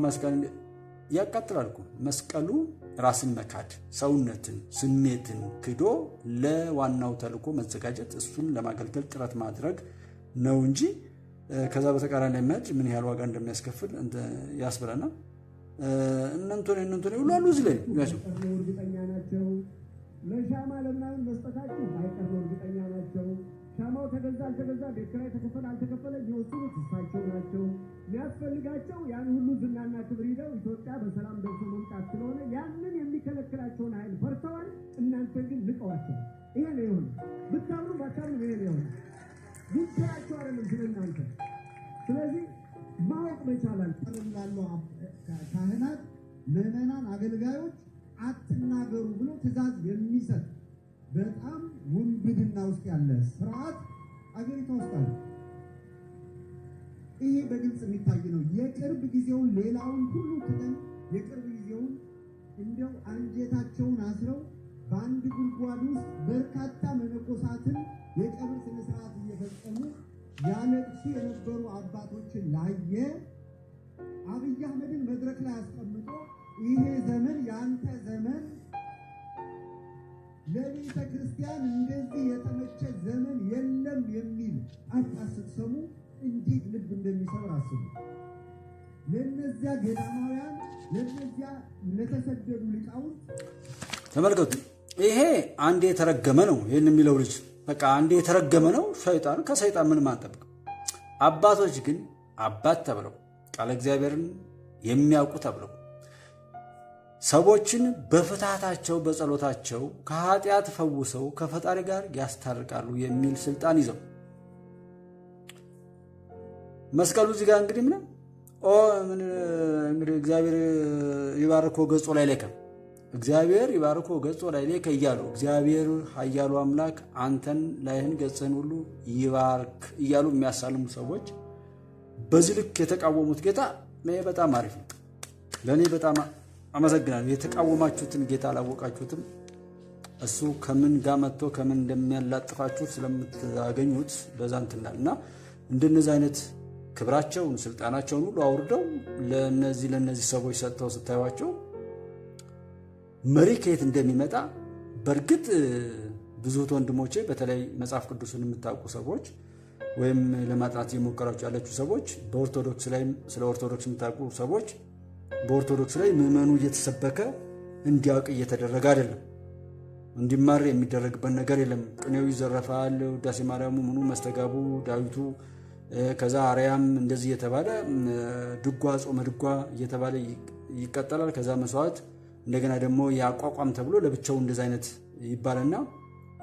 መስቀል ያቃጥላል እኮ መስቀሉ ራስን መካድ ሰውነትን ስሜትን ክዶ ለዋናው ተልእኮ መዘጋጀት እሱን ለማገልገል ጥረት ማድረግ ነው እንጂ ከዛ በተቃራኒ መሄድ ምን ያህል ዋጋ እንደሚያስከፍል ያስብለና እነንቶኔ ሁሉ አሉ ዝለኝ ያቸው እርግጠኛ ናቸው ለሻማ ለምናምን መስጠታችሁ አይቀርም እርግጠኛ ናቸው ሻማው ተገዛ አልተገዛ ቤት ኪራይ ተከፈለ አልተከፈለ የሚወስኑት እሳቸው ናቸው የሚያስፈልጋቸው ያን ሁሉ ዝናና ክብር ይዘው ኢትዮጵያ በሰላም ደርሶ መምጣት ስለሆነ ያንን የሚከለክላቸውን ኃይል ፈርተዋል እናንተ ግን ልቀዋቸዋል ይሄ ነው ይሁን ብታምኑ ባታምኑ ይሄ ነው ይሁን ጉዳያቸው አይደለም ስለናንተ ስለዚህ ማወቅ መቻላል ተላላው ካህናት ምዕመናን አገልጋዮች አትናገሩ ብሎ ትእዛዝ የሚሰጥ በጣም ውንብድና ውስጥ ያለ ስርዓት አገሪቷ ውስጥ አለ ይሄ በግልጽ የሚታይ ነው የቅርብ ጊዜውን ሌላውን ሁሉ ተጠን የቅርብ ጊዜውን እንደው አንጀታቸውን አስረው በአንድ ጉድጓድ ውስጥ በርካታ መነኮሳትን የቀብር ስነ ስርዓት እየፈጸሙ ያለቅሱ የነበሩ አባቶችን ላየ አብይ አህመድን መድረክ ላይ አስቀምጦ ይሄ ዘመን ያንተ ዘመን ለቤተ ክርስቲያን እንደዚህ የተመቸ ዘመን የለም የሚል አባስ ስትሰሙ እንዴት ልብ እንደሚሰብር አስቡ ለነዚያ ገዳማውያን ለነዚያ ለተሰደዱ ሊቃውንት ተመልከቱ ይሄ አንዴ የተረገመ ነው ይሄን የሚለው ልጅ በቃ አንዴ የተረገመ ነው ሸይጣን ከሰይጣን ምን ማንጠብቅ አባቶች ግን አባት ተብለው ቃለ እግዚአብሔርን የሚያውቁ ተብለው ሰዎችን በፍታታቸው በጸሎታቸው ከኃጢአት ፈውሰው ከፈጣሪ ጋር ያስታርቃሉ የሚል ስልጣን ይዘው መስቀሉ እዚህ ጋር እንግዲህ እንግዲህ እግዚአብሔር ይባርኮ ገጾ ላይ ለከ እግዚአብሔር ይባርኮ ገጾ ላይ ለከ እያሉ እግዚአብሔር ኃያሉ አምላክ አንተን ላይህን ገጽህን ሁሉ ይባርክ እያሉ የሚያሳልሙ ሰዎች በዚህ ልክ የተቃወሙት ጌታ በጣም አሪፍ ነው ለኔ በጣም አመሰግናለሁ የተቃወማችሁትን ጌታ አላወቃችሁትም እሱ ከምን ጋር መጥቶ ከምን እንደሚያላጥፋችሁ ስለምታገኙት በዛንትናልና እንደነዚህ አይነት ክብራቸውን ስልጣናቸውን ሁሉ አውርደው ለነዚህ ሰዎች ሰጥተው ስታዩዋቸው መሪ ከየት እንደሚመጣ በርግጥ ብዙ ወንድሞቼ በተለይ መጽሐፍ ቅዱስን የምታውቁ ሰዎች ወይም ለማጥናት የሞከራችሁ ያላችሁ ሰዎች በኦርቶዶክስ ላይ ስለ ኦርቶዶክስ የምታውቁ ሰዎች በኦርቶዶክስ ላይ ምዕመኑ እየተሰበከ እንዲያውቅ እየተደረገ አይደለም እንዲማር የሚደረግበት ነገር የለም ቅኔው ይዘረፋል ውዳሴ ማርያሙ ምኑ መስተጋቡ ዳዊቱ ከዛ አርያም እንደዚህ የተባለ ድጓ ጾመ ድጓ እየተባለ ይቀጥላል ከዛ መስዋዕት እንደገና ደግሞ ያቋቋም ተብሎ ለብቻው እንደዛ አይነት ይባልና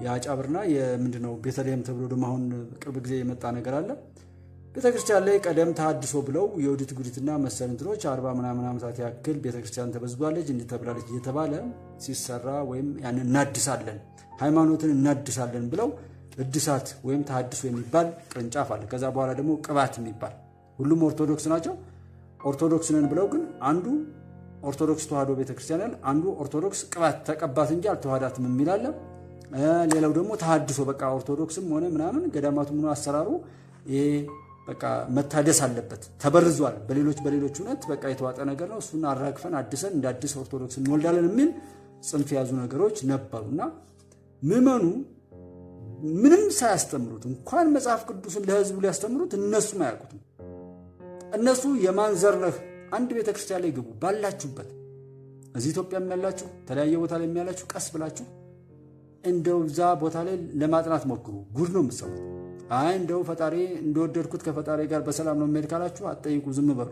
ያጫብርና የምንድነው ቤተልሔም ተብሎ ደግሞ አሁን ቅርብ ጊዜ የመጣ ነገር አለ ቤተክርስቲያን ላይ ቀደም ተሐድሶ ብለው የውዲት ጉዲትና መሰል እንትኖች 40 ምናምን ዓመታት ያክል ቤተክርስቲያን ተበዝባለች እንዴ ተብላለች እየተባለ ሲሰራ ወይም ያን እናድሳለን ሃይማኖትን እናድሳለን ብለው እድሳት ወይም ተሐድሶ የሚባል ቅርንጫፍ አለ ከዛ በኋላ ደግሞ ቅባት የሚባል ሁሉም ኦርቶዶክስ ናቸው ኦርቶዶክስ ነን ብለው ግን አንዱ ኦርቶዶክስ ተዋህዶ ቤተክርስቲያን አለ አንዱ ኦርቶዶክስ ቅባት ተቀባት እንጂ አልተዋሃዳትም የሚል አለ ሌላው ደግሞ ተሐድሶ በቃ ኦርቶዶክስም ሆነ ምናምን ገዳማቱ ምን አሰራሩ ይሄ በቃ መታደስ አለበት ተበርዟል በሌሎች እውነት በቃ የተዋጠ ነገር ነው እሱን አራግፈን አድሰን እንዳድስ ኦርቶዶክስ እንወልዳለን የሚል ጽንፍ ያዙ ነገሮች ነበሩና ምዕመኑ ምንም ሳያስተምሩት እንኳን መጽሐፍ ቅዱስን ለህዝቡ ሊያስተምሩት እነሱም አያውቁትም እነሱ የማንዘር ነህ አንድ ቤተክርስቲያን ላይ ግቡ ባላችሁበት እዚህ ኢትዮጵያም ያላችሁ ተለያየ ቦታ ላይ ያላችሁ ቀስ ብላችሁ እንደው ዛ ቦታ ላይ ለማጥናት ሞክሩ ጉድ ነው የምትሰሙት እንደው ፈጣሪ እንደወደድኩት ከፈጣሪ ጋር በሰላም ነው የሚሄድ ካላችሁ አትጠይቁ ዝም በሉ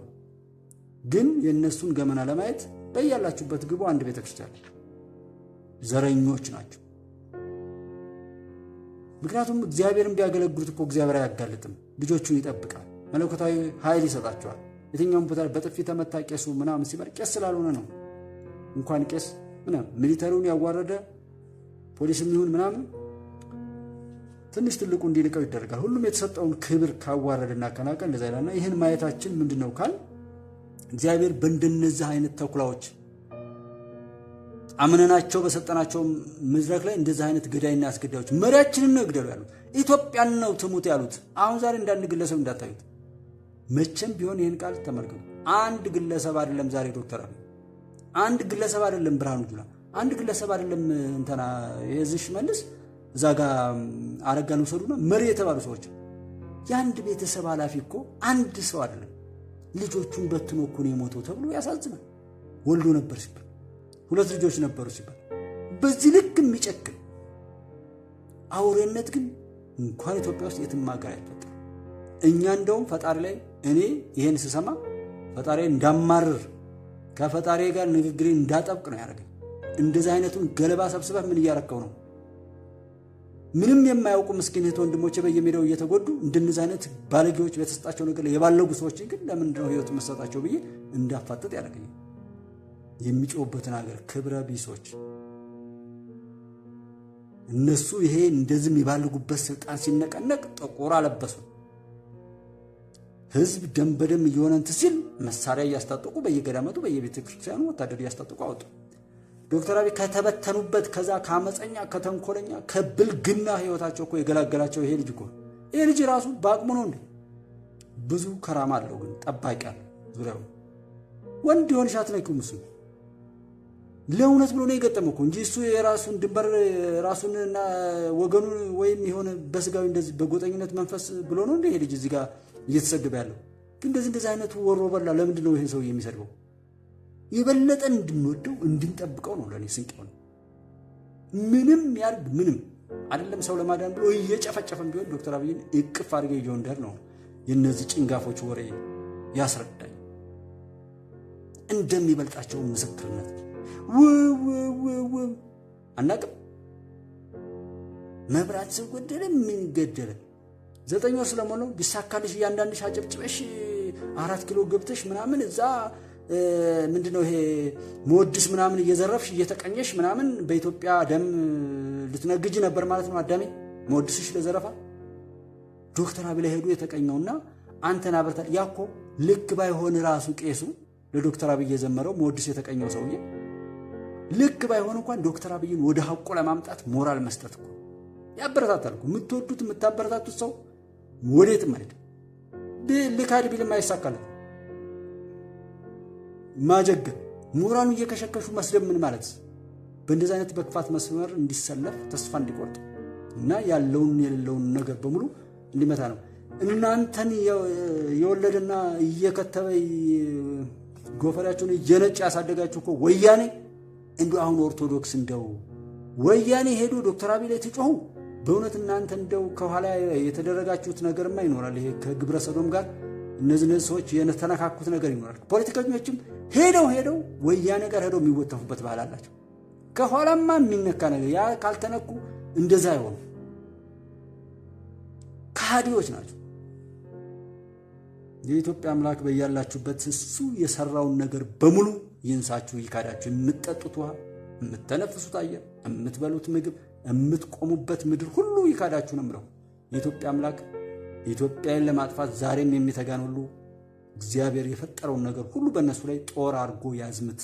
ግን የነሱን ገመና ለማየት በያላችሁበት ግቡ አንድ ቤተክርስቲያን ዘረኞች ናቸው ምክንያቱም እግዚአብሔርን ቢያገለግሉት እኮ እግዚአብሔር አያጋልጥም ልጆቹን ይጠብቃል መለኮታዊ ኃይል ይሰጣቸዋል የትኛውም ቦታ በጥፊ ተመታ ቄሱ ምናምን ሲባል ቄስ ስላልሆነ ነው እንኳን ቄስ ምናምን ሚሊተሪውን ያዋረደ ፖሊስም ይሁን ምናምን ትንሽ ትልቁ እንዲልቀው ይደረጋል ሁሉም የተሰጠውን ክብር ካዋረደና ከናቀ እንደዛ ይላልና ይሄን ማየታችን ምንድነው ካል እግዚአብሔር በእንደነዚህ አይነት ተኩላዎች አመነናቸው በሰጠናቸው መድረክ ላይ እንደዚህ አይነት ገዳይና አስገዳዮች መሪያችንን ነው ግደሉ ያሉት ኢትዮጵያን ነው ትሙት ያሉት አሁን ዛሬ እንዳንግለሰብ እንዳታዩት መቼም ቢሆን ይሄን ቃል ተመልከቱ አንድ ግለሰብ አይደለም ዛሬ ዶክተር አብይ፣ አንድ ግለሰብ አይደለም ብርሃኑ ጁላ፣ አንድ ግለሰብ አይደለም እንተና የዝሽ መልስ እዛ ጋር አረጋን ወሰዱና መሪ የተባሉ ሰዎች የአንድ ቤተሰብ ኃላፊ እኮ አንድ ሰው አይደለም ልጆቹን በትኖ እኮ ነው የሞተው ተብሎ ያሳዝናል። ወልዶ ነበር ሲባል 2 ልጆች ነበሩ ሲባል በዚህ ልክ የሚጨክን አውሬነት ግን እንኳን ኢትዮጵያ ውስጥ የትም ሀገር አይፈጠርም። እኛ እንደውም ፈጣሪ ላይ እኔ ይሄን ስሰማ ፈጣሪ እንዳማርር ከፈጣሪ ጋር ንግግሬ እንዳጠብቅ ነው ያደረገኝ። እንደዚህ አይነቱን ገለባ ሰብስበህ ምን እያረከው ነው? ምንም የማያውቁ ምስኪን እህት ወንድሞቼ በየሜዳው እየተጎዱ እንደነዚህ አይነት ባለጌዎች በተሰጣቸው ነገር የባለጉ ሰዎች ግን ለምንድን ነው ህይወት መሰጣቸው ብዬ እንዳፋጥጥ ያደረገኝ። የሚጮህበትን ሀገር ክብረ ቢሶች እነሱ ይሄ እንደዚህ የሚባልጉበት ስልጣን ሲነቀነቅ ጥቁር አለበሱ። ህዝብ ደም በደም እየሆነ እንትን ሲል መሳሪያ እያስታጠቁ በየገዳመቱ በየቤተ ክርስቲያኑ ወታደር እያስታጠቁ አወጡ። ዶክተር አብይ ከተበተኑበት ከዛ ከአመፀኛ ከተንኮለኛ ከብልግና ህይወታቸው እኮ የገላገላቸው ይሄ ልጅ እኮ ይሄ ልጅ ራሱ በአቅሙ ነው እንዴ? ብዙ ከራማ አለው ግን ጠባቂ አለው ዙሪያው ወንድ ይሆን ሻት ነው እሱ ለእውነት ብሎ ነው የገጠመው እኮ እንጂ እሱ የራሱን ድንበር ራሱንና ወገኑን ወይም የሆነ በስጋዊ እንደዚህ በጎጠኝነት መንፈስ ብሎ ነው እንዴ ይሄ ልጅ እዚህ ጋር እየተሰደበ ያለው? ግን እንደዚህ አይነቱ ወሮ በላ ለምንድን ነው ይሄን ሰው የሚሰድበው? የበለጠ እንድንወደው እንድንጠብቀው ነው ለኔ ስንቅ ነው። ምንም ያርግ ምንም አይደለም ሰው ለማዳን ብሎ እየጨፈጨፈም ቢሆን ዶክተር አብይን እቅፍ አድርገው ይጆንደር ነው የነዚህ ጭንጋፎች ወሬ ያስረዳኝ እንደሚበልጣቸው ምስክርነት አናቅም። መብራት ሰው ገደለ ምን ገደለ 9 ወር ስለሞላው ቢሳካልሽ እያንዳንድሽ አጨብጭበሽ 4 ኪሎ ገብተሽ ምናምን እዛ ምንድነው ይሄ ሞድስ ምናምን እየዘረፍሽ እየተቀኘሽ ምናምን በኢትዮጵያ ደም ልትነግጂ ነበር ማለት ነው። አዳሜ ሞድስሽ ለዘረፋ ዶክተር አብይ ሄዱ የተቀኘውና አንተና በርታ ያኮ ልክ ባይሆን ራሱ ቄሱ ለዶክተር አብይ የዘመረው ሞድስ የተቀኘው ሰውዬ ልክ ባይሆን እንኳን ዶክተር አብይን ወደ ሐቁ ለማምጣት ሞራል መስጠት እኮ ያበረታታል እኮ። የምትወዱት የምታበረታቱት ሰው ወዴትም አይደል ልካድ ቢልም አይሳካለት ማጀግ ሞራሉ እየከሸከሹ መስደብ ምን ማለት በእንደዚህ አይነት በክፋት መስመር እንዲሰለፍ ተስፋ እንዲቆርጥ እና ያለውን የሌለውን ነገር በሙሉ እንዲመታ ነው። እናንተን የወለደና እየከተበ ጎፈራችሁን እየነጭ ያሳደጋችሁ እኮ ወያኔ እንደው አሁን ኦርቶዶክስ እንደው ወያኔ ሄዶ ዶክተር አብይ ላይ ተጮሁ። በእውነት እናንተ እንደው ከኋላ የተደረጋችሁት ነገርማ ይኖራል። ይሄ ከግብረ ሰዶም ጋር እነዚህ ሰዎች የተነካኩት ነገር ይኖራል። ፖለቲከኞችም ሄደው ወያኔ ጋር ሄደው የሚወተፉበት ባህል አላቸው። ከኋላማ የሚነካ ነገር ያ ካልተነኩ እንደዛ አይሆኑ ከሃዲዎች ናቸው። የኢትዮጵያ አምላክ በያላችሁበት እሱ የሰራውን ነገር በሙሉ ይንሳችሁ ይካዳችሁ። የምትጠጡት ውሃ፣ የምትተነፍሱት አየር፣ የምትበሉት ምግብ፣ የምትቆሙበት ምድር ሁሉ ይካዳችሁ ነው የምለው። የኢትዮጵያ አምላክ ኢትዮጵያን ለማጥፋት ዛሬም የሚተጋን ሁሉ እግዚአብሔር የፈጠረውን ነገር ሁሉ በእነሱ ላይ ጦር አድርጎ ያዝምት።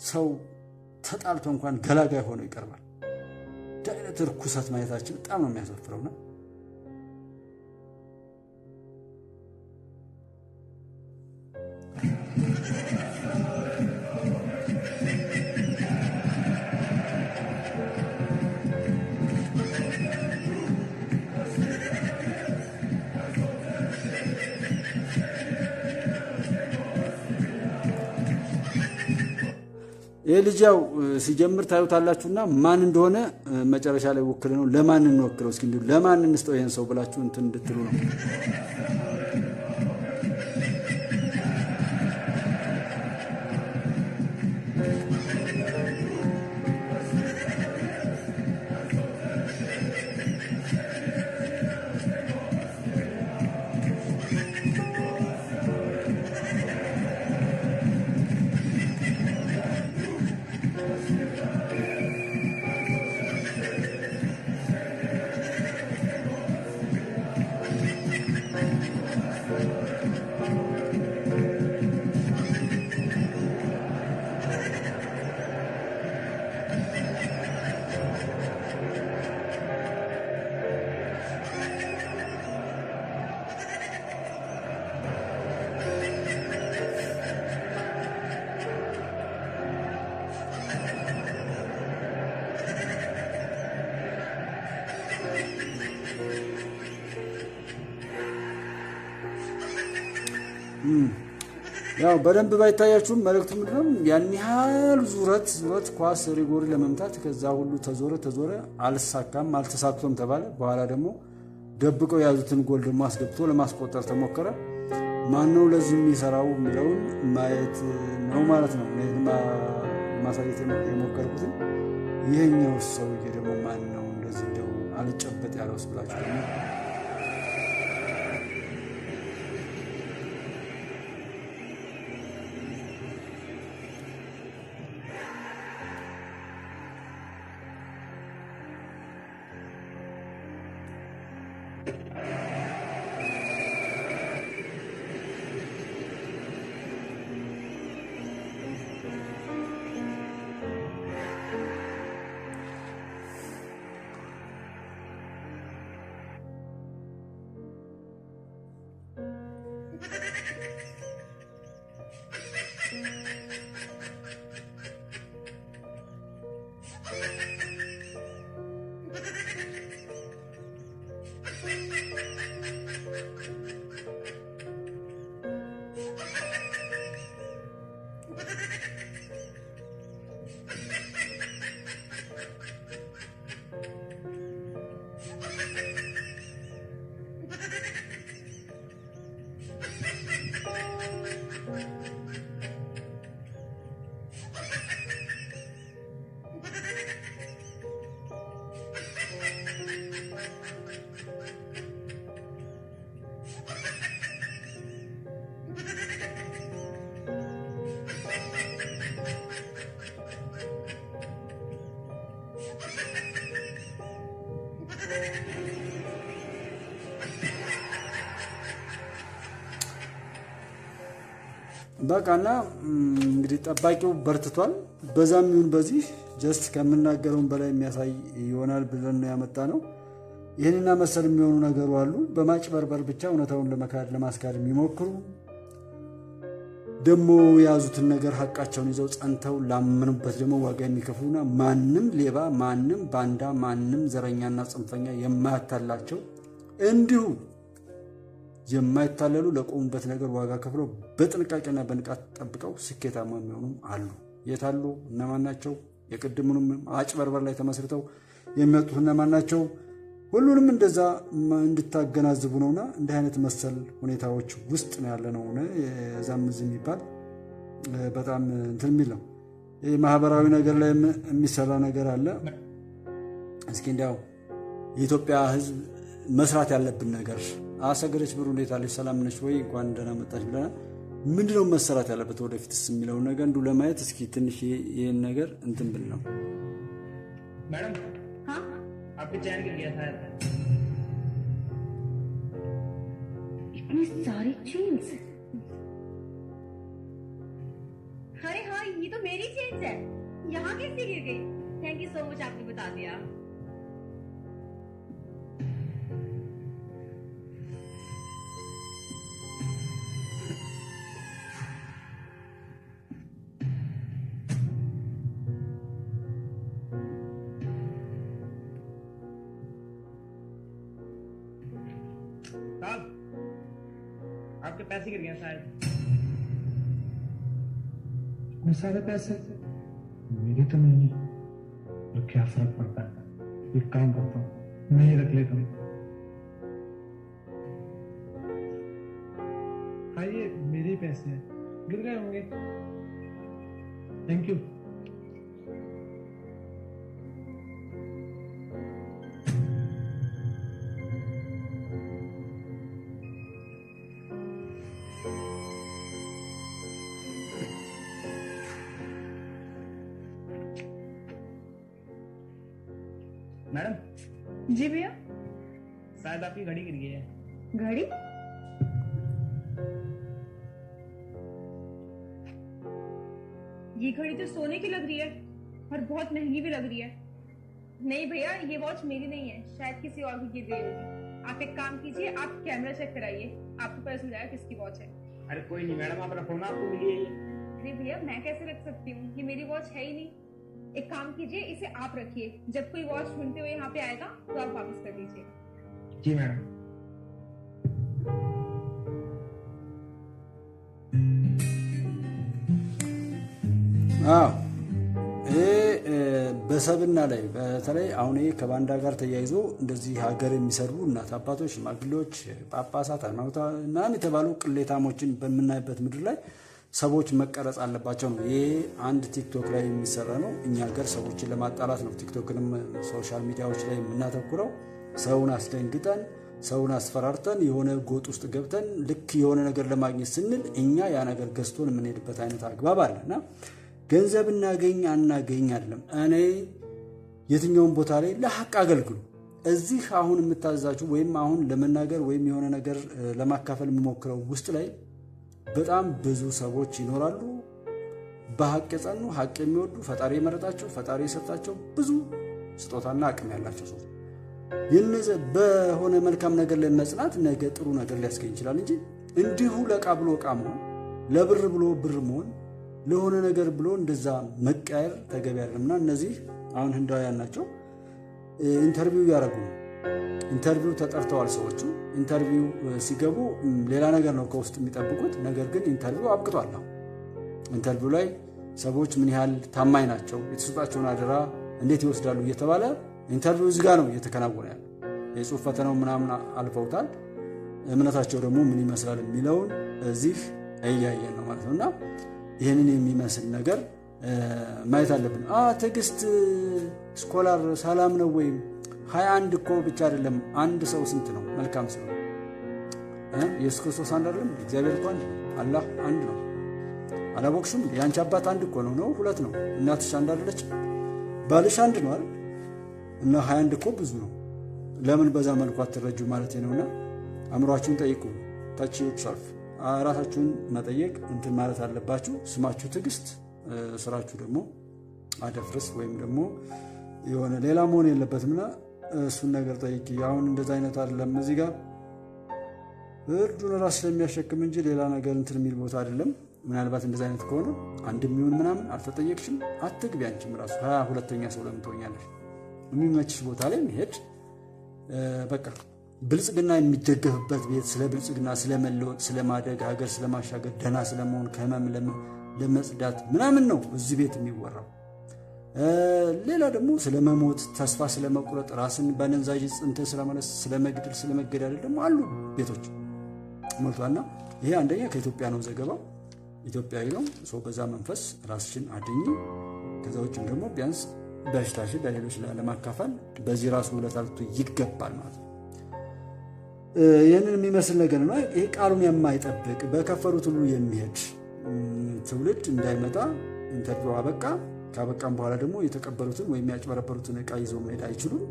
ሰው ተጣልቶ እንኳን ገላጋይ ሆኖ ይቀርባል። ዳይነት ርኩሰት ማየታችን በጣም ነው የሚያሳፍረውና የልጃው ሲጀምር ታዩታላችሁና ማን እንደሆነ መጨረሻ ላይ ወክለ ነው ለማን እንወክለው እስኪ እንዴ ለማን እንስጠው ይሄን ሰው ብላችሁ እንትን እንድትሉ ነው። ያው በደንብ ባይታያችሁም መልእክቱ ምንድነው? ያን ያህል ዙረት ኳስ ሪጎሪ ለመምታት ከዛ ሁሉ ተዞረ፣ አልሳካም፣ አልተሳክቶም ተባለ። በኋላ ደግሞ ደብቀው የያዙትን ጎል ደግሞ አስገብቶ ለማስቆጠር ተሞከረ። ማነው ለዚህ የሚሰራው የሚለውን ማየት ነው ማለት ነው። ማሳየት የሞከርኩትን ይሄኛው ሰውዬ ደግሞ ማን ነው እንደዚህ እንደው አልጨበጥ ያለው ስብላችሁ ደግሞ በቃና እንግዲህ ጠባቂው በርትቷል። በዛም ይሁን በዚህ ጀስት ከምናገረውን በላይ የሚያሳይ ይሆናል ብለን ነው ያመጣ ነው። ይህንና መሰል የሚሆኑ ነገሩ አሉ። በማጭበርበር ብቻ እውነታውን ለማስካድ የሚሞክሩ ደግሞ የያዙትን ነገር ሀቃቸውን ይዘው ጸንተው ላመኑበት ደግሞ ዋጋ የሚከፍሉና ማንም ሌባ፣ ማንም ባንዳ፣ ማንም ዘረኛና ጽንፈኛ የማያታላቸው እንዲሁ የማይታለሉ ለቆሙበት ነገር ዋጋ ከፍለው በጥንቃቄና በንቃት ጠብቀው ስኬታማ የሚሆኑ አሉ። የታሉ? እነማን ናቸው? የቅድሙንም አጭበርበር ላይ ተመስርተው የሚመጡት እነማን ናቸው? ሁሉንም እንደዛ እንድታገናዝቡ ነውና እንዲህ አይነት መሰል ሁኔታዎች ውስጥ ነው ያለ ነው። የዛም እዚህ የሚባል በጣም እንትን የሚል ነው። ይህ ማህበራዊ ነገር ላይ የሚሰራ ነገር አለ። እስኪ እንዲያው የኢትዮጵያ ሕዝብ መስራት ያለብን ነገር አሰገደች ብሩ እንዴት አለች? ሰላም ነች ወይ? እንኳን ደህና መጣች ብለናል። ምንድነው መሰራት ያለበት ወደፊትስ የሚለውን ነገር እንዱ ለማየት እስኪ ትንሽ ይህን ነገር እንትን ብል ነው። मैडम हाँ आपके चैन गिर गया था। इतनी सारी चेन्स। अरे हाँ ये तो मेरी चेन्स है, यहाँ कैसे गिर गई? थैंक यू सो मच, आपने बता दिया। साहब आपके पैसे गिर गए शायद। वो सारे पैसे मेरे तो नहीं है, तो क्या फर्क पड़ता है? एक काम करता हूँ, मैं ही रख लेता हूँ। हाँ ये मेरे ही पैसे हैं, गिर गए होंगे। Thank you. मैडम जी भैया। शायद आपकी घड़ी गिर गई है। घड़ी? ये घड़ी तो सोने की लग रही है और बहुत महंगी भी लग रही है। नहीं भैया ये वॉच मेरी नहीं है, शायद किसी और की गिर गई होगी। आप एक काम कीजिए, आप कैमरा चेक कराइए, आपको पता चल जाएगा किसकी वॉच है। अरे कोई नहीं मैडम, आप रखो ना, आपको मिली है ये। अरे भैया मैं कैसे रख सकती हूँ, ये मेरी वॉच है ही नहीं। एक काम कीजिए, इसे आप रखिए, जब कोई वॉच ढूंढते हुए यहाँ पे आएगा तो आप वापस कर दीजिए। जी मैडम। በሰብና ላይ በተለይ አሁን ከባንዳ ጋር ተያይዞ እንደዚህ ሀገር የሚሰሩ እናት አባቶች፣ ሽማግሌዎች፣ ጳጳሳት፣ ሃይማኖታውያን የተባሉ ቅሌታሞችን በምናይበት ምድር ላይ ሰዎች መቀረጽ አለባቸው ነው። ይሄ አንድ ቲክቶክ ላይ የሚሰራ ነው። እኛ ሀገር ሰዎችን ለማጣላት ነው ቲክቶክንም ሶሻል ሚዲያዎች ላይ የምናተኩረው። ሰውን አስደንግጠን ሰውን አስፈራርተን የሆነ ጎጥ ውስጥ ገብተን ልክ የሆነ ነገር ለማግኘት ስንል እኛ ያ ነገር ገዝቶን የምንሄድበት አይነት አግባብ አለና ገንዘብ እናገኝ አናገኝ አይደለም። እኔ የትኛውን ቦታ ላይ ለሐቅ አገልግሉ። እዚህ አሁን የምታዛችሁ ወይም አሁን ለመናገር ወይም የሆነ ነገር ለማካፈል የሚሞክረው ውስጥ ላይ በጣም ብዙ ሰዎች ይኖራሉ። በሐቅ የጸኑ ሐቅ የሚወዱ ፈጣሪ የመረጣቸው ፈጣሪ የሰጣቸው ብዙ ስጦታና አቅም ያላቸው ሰዎች የነዚህ በሆነ መልካም ነገር ላይ መጽናት ነገ ጥሩ ነገር ሊያስገኝ ይችላል እንጂ እንዲሁ ለዕቃ ብሎ ዕቃ መሆን፣ ለብር ብሎ ብር መሆን፣ ለሆነ ነገር ብሎ እንደዛ መቃየር ተገቢ አይደለምና እነዚህ አሁን ህንዳውያን ናቸው። ኢንተርቪው ያደረጉ ነው። ኢንተርቪው ተጠርተዋል ሰዎቹ። ኢንተርቪው ሲገቡ ሌላ ነገር ነው ከውስጥ የሚጠብቁት። ነገር ግን ኢንተርቪው አብቅቷል። ኢንተርቪው ላይ ሰዎች ምን ያህል ታማኝ ናቸው፣ የተሰጣቸውን አደራ እንዴት ይወስዳሉ እየተባለ ኢንተርቪው እዚህ ጋር ነው እየተከናወነ ያለው። የጽሁፍ ፈተናው ምናምን አልፈውታል። እምነታቸው ደግሞ ምን ይመስላል የሚለውን እዚህ እያየን ነው ማለት ነው። እና ይህንን የሚመስል ነገር ማየት አለብን። ትዕግስት ስኮላር ሰላም ነው ወይም 21 እኮ ብቻ አይደለም። አንድ ሰው ስንት ነው? መልካም ሰው ኢየሱስ ክርስቶስ አንድ አይደለም? እግዚአብሔር እኮ አንድ ነው። አላህ አንድ ነው። አላወቅሽም? የአንቺ አባት አንድ እኮ ነው። ሁለት ነው። እናትሽ አንድ አይደለች? ባልሽ አንድ ነው አይደል? እና 21 እኮ ብዙ ነው። ለምን በዛ መልኩ አትረጁ ማለት ነውና አእምሯችሁን ጠይቁ። ታች ይወክሳል። ራሳችሁን መጠየቅ እንትን ማለት አለባችሁ። ስማችሁ ትዕግስት፣ ስራችሁ ደግሞ አደፍርስ ወይም ደግሞ የሆነ ሌላ መሆን የለበትምና እሱን ነገር ጠይቂ። አሁን እንደዛ አይነት አይደለም። እዚህ ጋር እርዱን ራስ ስለሚያሸክም እንጂ ሌላ ነገር እንትን የሚል ቦታ አይደለም። ምናልባት እንደዛ አይነት ከሆነ አንድም ይሁን ምናምን አልተጠየቅሽም፣ አትግቢ። አንቺም ራሱ 22ኛ ሰው ለምን ትሆኛለሽ? የሚመችሽ ቦታ ላይ መሄድ በቃ ብልጽግና የሚደገፍበት ቤት፣ ስለ ብልጽግና፣ ስለ መለወጥ፣ ስለ ማደግ፣ ሀገር ስለማሻገር፣ ደህና ስለመሆን፣ ከህመም ለመጽዳት ምናምን ነው እዚህ ቤት የሚወራው። ሌላ ደግሞ ስለ መሞት፣ ተስፋ ስለ መቁረጥ፣ ራስን በአደንዛዥ እንትን ስለማለት፣ ስለ መግደል፣ ስለ መገዳደል ደግሞ አሉ ቤቶች ሞልቷልና ይሄ አንደኛ ከኢትዮጵያ ነው ዘገባው። ኢትዮጵያዊ ነው ሰው። በዛ መንፈስ ራስሽን አድኝ። ከዛ ውጭም ደግሞ ቢያንስ በሽታሽን ለሌሎች ለማካፈል በዚህ ራሱ ውለታልቱ ይገባል ማለት ነው። ይህንን የሚመስል ነገር ነው። ይሄ ቃሉን የማይጠብቅ በከፈሩት ሁሉ የሚሄድ ትውልድ እንዳይመጣ ኢንተርቪው አበቃ። ካበቃም በኋላ ደግሞ የተቀበሉትን ወይም ያጭበረበሩትን ዕቃ ይዘው መሄድ አይችሉም።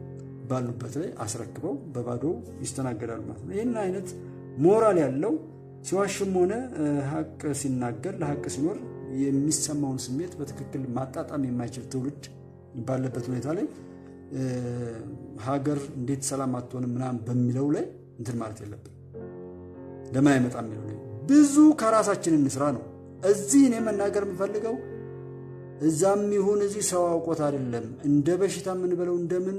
ባሉበት ላይ አስረክበው በባዶ ይስተናገዳሉ ማለት ነው። ይህን አይነት ሞራል ያለው ሲዋሽም ሆነ ሀቅ ሲናገር ለሀቅ ሲኖር የሚሰማውን ስሜት በትክክል ማጣጣም የማይችል ትውልድ ባለበት ሁኔታ ላይ ሀገር እንዴት ሰላም አትሆንም ምናምን በሚለው ላይ እንትን ማለት የለብን። ለምን አይመጣም የሚለው ላይ ብዙ ከራሳችን እንስራ ነው። እዚህ እኔ መናገር የምፈልገው እዛም ይሁን እዚህ ሰው አውቆት አይደለም። እንደ በሽታ የምንበለው እንደምን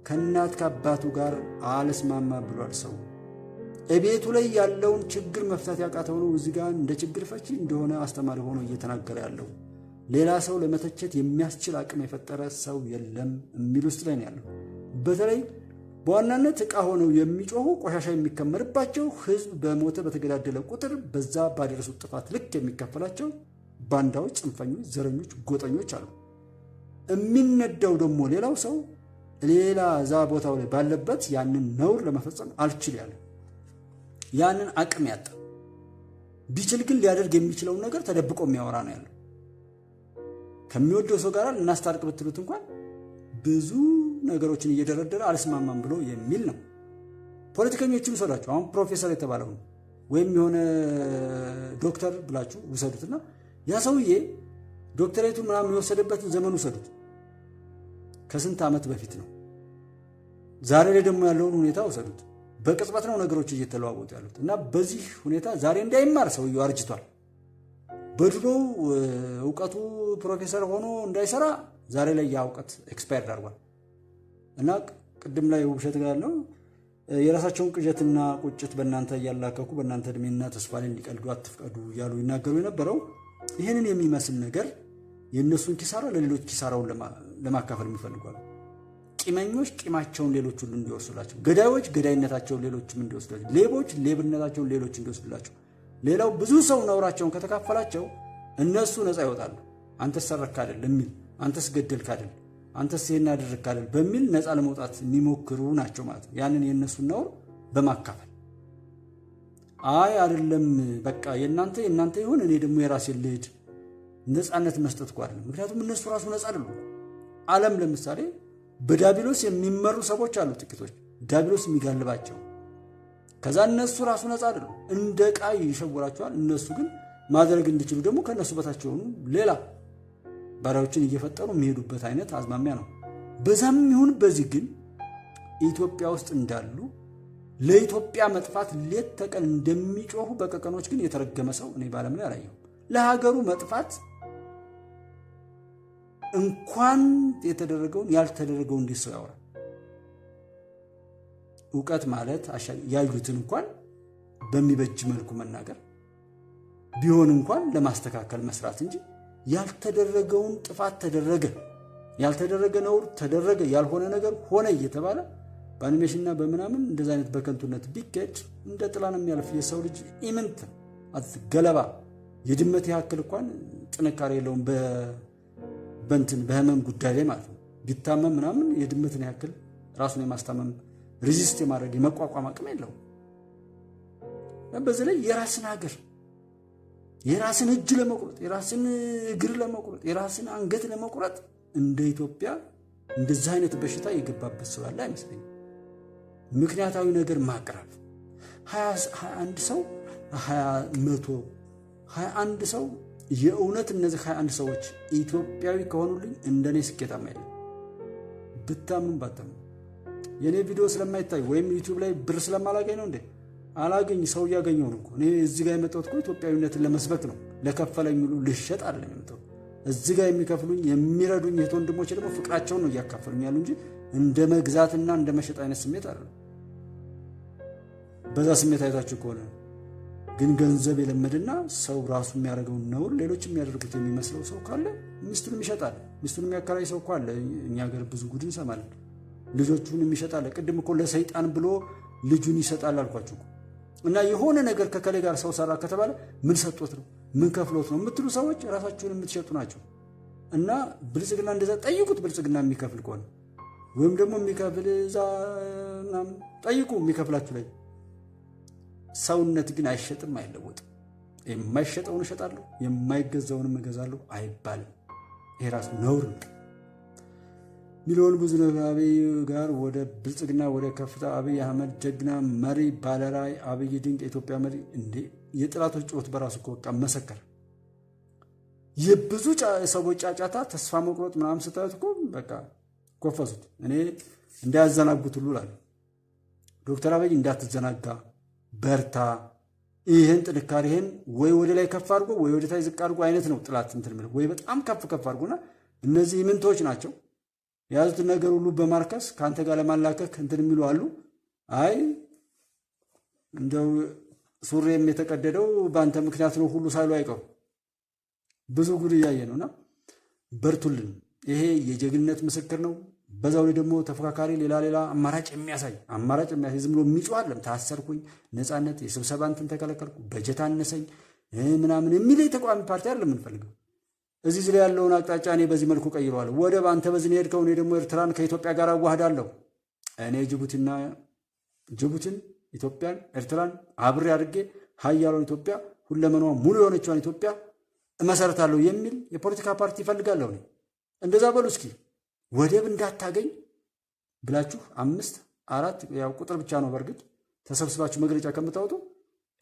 ከእናት ከአባቱ ጋር አልስማማ ብሏል ሰው። እቤቱ ላይ ያለውን ችግር መፍታት ያቃተው ነው እዚህ ጋር እንደ ችግር ፈቺ እንደሆነ አስተማሪ ሆኖ እየተናገረ ያለው። ሌላ ሰው ለመተቸት የሚያስችል አቅም የፈጠረ ሰው የለም የሚል ውስጥ ላይ ነው ያለው። በተለይ በዋናነት ዕቃ ሆነው የሚጮሁ ቆሻሻ የሚከመርባቸው ህዝብ በሞተ በተገዳደለ ቁጥር በዛ ባደረሱት ጥፋት ልክ የሚከፈላቸው ባንዳዎች፣ ጽንፈኞች፣ ዘረኞች፣ ጎጠኞች አሉ። የሚነዳው ደግሞ ሌላው ሰው ሌላ ዛ ቦታው ላይ ባለበት ያንን ነውር ለመፈጸም አልችል ያለ ያንን አቅም ያጣ ቢችል ግን ሊያደርግ የሚችለውን ነገር ተደብቆ የሚያወራ ነው ያለው። ከሚወደው ሰው ጋር እናስታርቅ ብትሉት እንኳን ብዙ ነገሮችን እየደረደረ አልስማማም ብሎ የሚል ነው። ፖለቲከኞችን ሰዳችሁ አሁን ፕሮፌሰር የተባለው ወይም የሆነ ዶክተር ብላችሁ ውሰዱትና ያ ሰውዬ ዶክተሬቱን ምናምን የወሰደበትን ዘመን ውሰዱት። ከስንት ዓመት በፊት ነው። ዛሬ ላይ ደግሞ ያለውን ሁኔታ ውሰዱት። በቅጽበት ነው ነገሮች እየተለዋወጡ ያሉት እና በዚህ ሁኔታ ዛሬ እንዳይማር ሰውየው አርጅቷል። በድሮ እውቀቱ ፕሮፌሰር ሆኖ እንዳይሰራ ዛሬ ላይ ያ እውቀት ኤክስፓየርድ አድርጓል። እና ቅድም ላይ ውብሸት ጋር ያለው የራሳቸውን ቅዠትና ቁጭት በእናንተ እያላከኩ በእናንተ እድሜና ተስፋ ላይ እንዲቀልዱ አትፍቀዱ እያሉ ይናገሩ የነበረው ይህንን የሚመስል ነገር የእነሱን ኪሳራ ለሌሎች ኪሳራውን ለማካፈል የሚፈልጓሉ። ቂመኞች ቂማቸውን ሌሎች ሁሉ እንዲወስዱላቸው፣ ገዳዮች ገዳይነታቸውን ሌሎችም እንዲወስዱላቸው፣ ሌቦች ሌብነታቸውን ሌሎች እንዲወስዱላቸው፣ ሌላው ብዙ ሰው ነውራቸውን ከተካፈላቸው እነሱ ነፃ ይወጣሉ። አንተስ ሰረክ አይደል የሚል አንተስ ገደልክ አይደል አንተስ ይሄን አደረግክ አይደል በሚል ነፃ ለመውጣት የሚሞክሩ ናቸው ማለት ነው። ያንን የእነሱን ነውር በማካፈል አይ አይደለም በቃ የእናንተ ይሁን እኔ ደግሞ የራሴን ልሂድ ነፃነት መስጠት እኮ አይደለም። ምክንያቱም እነሱ ራሱ ነፃ አይደሉም። ዓለም ለምሳሌ በዳቢሎስ የሚመሩ ሰዎች አሉ፣ ጥቂቶች ዳቢሎስ የሚጋልባቸው። ከዛ እነሱ ራሱ ነፃ አይደሉም፣ እንደ ዕቃ ይሸውራቸዋል። እነሱ ግን ማድረግ እንዲችሉ ደግሞ ከነሱ በታች የሆኑ ሌላ ባሪያዎችን እየፈጠሩ የሚሄዱበት አይነት አዝማሚያ ነው። በዛም ይሁን በዚህ ግን ኢትዮጵያ ውስጥ እንዳሉ ለኢትዮጵያ መጥፋት ሌት ተቀን እንደሚጮሁ በቀቀኖች ግን የተረገመ ሰው እኔ ባለም ላይ አላየሁም። ለሀገሩ መጥፋት እንኳን የተደረገውን ያልተደረገውን እንዴት ሰው ያወራል? ዕውቀት ማለት ያዩትን እንኳን በሚበጅ መልኩ መናገር ቢሆን እንኳን ለማስተካከል መስራት እንጂ ያልተደረገውን ጥፋት ተደረገ፣ ያልተደረገ ነውር ተደረገ፣ ያልሆነ ነገር ሆነ እየተባለ በአኒሜሽንና በምናምን እንደዛ አይነት በከንቱነት ቢኬድ እንደ ጥላ ነው የሚያልፍ የሰው ልጅ ኢምንት ገለባ የድመት ያክል እንኳን ጥንካሬ የለውም በእንትን በህመም ጉዳይ ላይ ማለት ነው። ቢታመም ምናምን የድመትን ያክል ራሱን የማስታመም ሪዚስት የማድረግ የመቋቋም አቅም የለውም። በዚህ ላይ የራስን ሀገር የራስን እጅ ለመቁረጥ የራስን እግር ለመቁረጥ የራስን አንገት ለመቁረጥ እንደ ኢትዮጵያ እንደዚህ አይነት በሽታ የገባበት ሰው ያለ አይመስለኝም። ምክንያታዊ ነገር ማቅረብ 21 ሰው 21 ሰው የእውነት እነዚህ 21 ሰዎች ኢትዮጵያዊ ከሆኑልኝ እንደኔ ስኬታማ አይደለም። ብታምኑም ባታምኑ የኔ ቪዲዮ ስለማይታይ ወይም ዩቲዩብ ላይ ብር ስለማላገኝ ነው እንዴ? አላገኝ ሰው ያገኘው ነው። እኔ እዚህ ጋር የመጣሁት እኮ ኢትዮጵያዊነትን ለመስበክ ነው። ለከፈለኝ ሁሉ ልሸጥ አይደለም የመጣሁት። እዚህ ጋር የሚከፍሉኝ የሚረዱኝ እህት ወንድሞቼ ደግሞ ፍቅራቸውን ነው እያካፈሉኝ ያሉ እንጂ እንደ መግዛትና እንደ መሸጥ አይነት ስሜት አይደለም። በዛ ስሜት አይታችሁ ከሆነ ግን ገንዘብ የለመደና ሰው ራሱ የሚያደርገውን ነውር ሌሎች የሚያደርጉት የሚመስለው ሰው ካለ ሚስቱንም ይሸጣል። ሚስቱንም የሚያከራይ ሰው ካለ እኛ ሀገር ብዙ ጉድ እንሰማለን። ልጆቹንም ይሸጣል። ቅድም እኮ ለሰይጣን ብሎ ልጁን ይሰጣል አልኳችሁ እና የሆነ ነገር ከከሌ ጋር ሰው ሰራ ከተባለ ምን ሰጥቶት ነው ምን ከፍሎት ነው የምትሉ ሰዎች ራሳችሁን የምትሸጡ ናቸው። እና ብልጽግና እንደዛ ጠይቁት። ብልጽግና የሚከፍል ከሆነ ወይም ደግሞ የሚከፍል እዛ ምናምን ጠይቁ የሚከፍላችሁ ላይ። ሰውነት ግን አይሸጥም አይለወጥም። የማይሸጠውን እሸጣለሁ የማይገዛውንም እገዛለሁ አይባልም። ይሄ ራሱ ነውር ነው። ሚሊዮን ብዙ አብይ ጋር ወደ ብልጽግና ወደ ከፍታ አብይ አህመድ ጀግና መሪ ባለራዕይ አብይ ድንቅ የኢትዮጵያ መሪ እንዴ! የጥላቶች ጩኸት በራሱ ከወጣ መሰከረ። የብዙ ሰዎች ጫጫታ ተስፋ መቁረጥ ምናምን ስታዩት እኮ በቃ ኮፈሱት። እኔ እንዳያዘናጉት ሁሉ እላለሁ። ዶክተር አብይ እንዳትዘናጋ በርታ፣ ይህን ጥንካሬህን ወይ ወደ ላይ ከፍ አድርጎ ወይ ወደ ታች ዝቅ አድርጎ አይነት ነው ጥላት እንትን የሚለው ወይ በጣም ከፍ አድርጎና እነዚህ ምንቶች ናቸው የያዙትን ነገር ሁሉ በማርከስ ከአንተ ጋር ለማላከክ እንትን የሚሉ አሉ። አይ እንደው ሱሬም የተቀደደው በአንተ ምክንያት ነው ሁሉ ሳይሉ አይቀሩ። ብዙ ጉድ እያየ ነውና በርቱልን። ይሄ የጀግንነት ምስክር ነው። በዛው ላይ ደግሞ ተፎካካሪ ሌላ አማራጭ የሚያሳይ ዝም ብሎ የሚጮህ አይደለም። ታሰርኩኝ፣ ነፃነት፣ የስብሰባ እንትን ተከለከልኩ፣ በጀት አነሰኝ ምናምን የሚል የተቃዋሚ ፓርቲ አይደለም የምንፈልገው። እዚህ ላይ ያለውን አቅጣጫ እኔ በዚህ መልኩ ቀይረዋለሁ። ወደብ አንተ በዚህ ሄድከው፣ እኔ ደግሞ ኤርትራን ከኢትዮጵያ ጋር አዋህዳለሁ። እኔ ጅቡቲን፣ ኢትዮጵያን፣ ኤርትራን አብሬ አድርጌ ሀያሏን ኢትዮጵያ ሁለመኗ ሙሉ የሆነችዋን ኢትዮጵያ እመሰረታለሁ የሚል የፖለቲካ ፓርቲ ይፈልጋለሁ። እኔ እንደዛ በሉ እስኪ። ወደብ እንዳታገኝ ብላችሁ 5 4 ያው ቁጥር ብቻ ነው በርግጥ ተሰብስባችሁ መግለጫ ከምታወጡ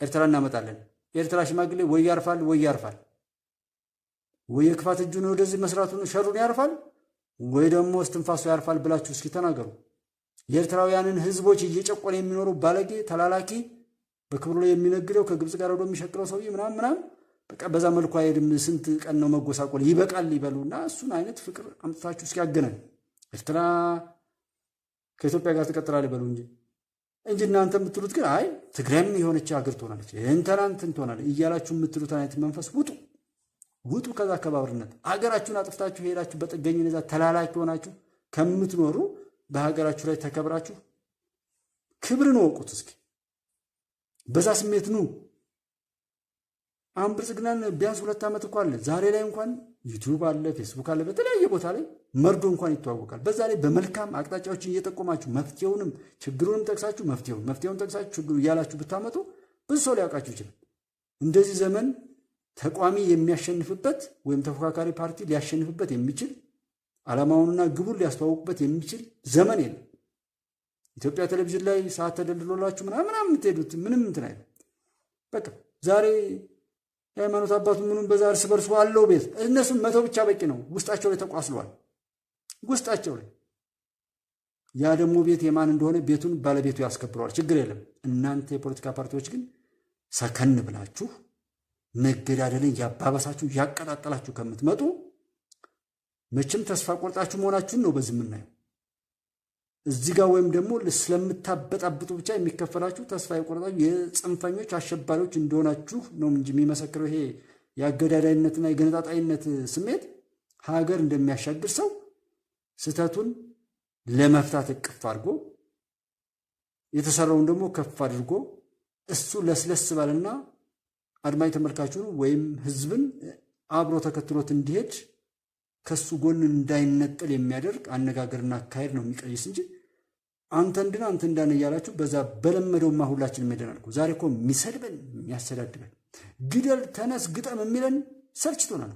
ኤርትራ እናመጣለን። የኤርትራ ሽማግሌ ወይ ያርፋል ወይ የክፋት እጁን ወደዚህ መስራቱን ሸሩን ያርፋል ወይ ደግሞ እስትንፋሱ ያርፋል ብላችሁ እስኪ ተናገሩ። የኤርትራውያንን ህዝቦች እየጨቆነ የሚኖረው ባለጌ ተላላኪ በክብሩ ላይ የሚነግደው ከግብጽ ጋር ወደ የሚሸክረው ሰውዬ ምናምን በቃ በዛ መልኩ አይደም። ስንት ቀን ነው መጎሳቆል? ይበቃል ይበሉና እሱን አይነት ፍቅር አምጥታችሁ እስኪ ያገናኝ። ኤርትራ ከኢትዮጵያ ጋር ትቀጥላለች ይበሉ እንጂ እናንተ የምትሉት ግን አይ ትግራይም የሆነች ሀገር ትሆናለች እንትን ትሆናለች እያላችሁ የምትሉት አይነት መንፈስ ውጡ ከዛ ከባብርነት። ሀገራችሁን አጥፍታችሁ ሄዳችሁ በጥገኝነት ተላላኪ ሆናችሁ ከምትኖሩ በሀገራችሁ ላይ ተከብራችሁ ክብርን ወቁት። እስኪ በዛ ስሜት ኑ። አሁን ብልጽግናን ቢያንስ 2 ዓመት እንኳን አለ። ዛሬ ላይ እንኳን ዩቲዩብ አለ፣ ፌስቡክ አለ፣ በተለያየ ቦታ ላይ መርዶ እንኳን ይተዋወቃል። በዛ ላይ በመልካም አቅጣጫዎችን እየጠቆማችሁ መፍትሄውንም ችግሩንም ጠቅሳችሁ መፍትሄውን ጠቅሳችሁ ችግሩ እያላችሁ ብታመጡ ብዙ ሰው ሊያውቃችሁ ይችላል። እንደዚህ ዘመን ተቋሚ የሚያሸንፍበት ወይም ተፎካካሪ ፓርቲ ሊያሸንፍበት የሚችል ዓላማውንና ግቡን ሊያስተዋውቅበት የሚችል ዘመን የለም። ኢትዮጵያ ቴሌቪዥን ላይ ሰዓት ተደልድሎላችሁ ምናምን የምትሄዱት ምንም እንትን አይደለም። በቃ ዛሬ የሃይማኖት አባቱ ምኑን በዛ እርስ በርሱ አለው ቤት እነሱን መተው ብቻ በቂ ነው። ውስጣቸው ላይ ተቋስሏል። ውስጣቸው ላይ ያ ደግሞ ቤት የማን እንደሆነ ቤቱን ባለቤቱ ያስከብረዋል። ችግር የለም። እናንተ የፖለቲካ ፓርቲዎች ግን ሰከን ብላችሁ መገዳደልን ያባባሳችሁ ያቀጣጠላችሁ ከምትመጡ መቼም ተስፋ ቆርጣችሁ መሆናችሁን ነው በዚህ የምናየው። እዚህ ጋር ወይም ደግሞ ስለምታበጣብጡ ብቻ የሚከፈላችሁ ተስፋ የቆረጣችሁ የጽንፈኞች አሸባሪዎች እንደሆናችሁ ነው እንጂ የሚመሰክረው ይሄ የአገዳዳይነትና የገነጣጣይነት ስሜት ሀገር እንደሚያሻግር ሰው ስህተቱን ለመፍታት እቅፍ አድርጎ የተሰራውን ደግሞ ከፍ አድርጎ እሱ ለስለስ ባልና አድማጭ ተመልካቹን ወይም ህዝብን አብሮ ተከትሎት እንዲሄድ ከሱ ጎን እንዳይነጠል የሚያደርግ አነጋገርና አካሄድ ነው የሚቀይስ እንጂ አንተ እንዳን እያላችሁ በዛ በለመደውማ ሁላችን ሄደናል። ዛሬ እኮ የሚሰድበን የሚያሰዳድበን ግደል ተነስ ግጠም የሚለን ሰልችቶናል።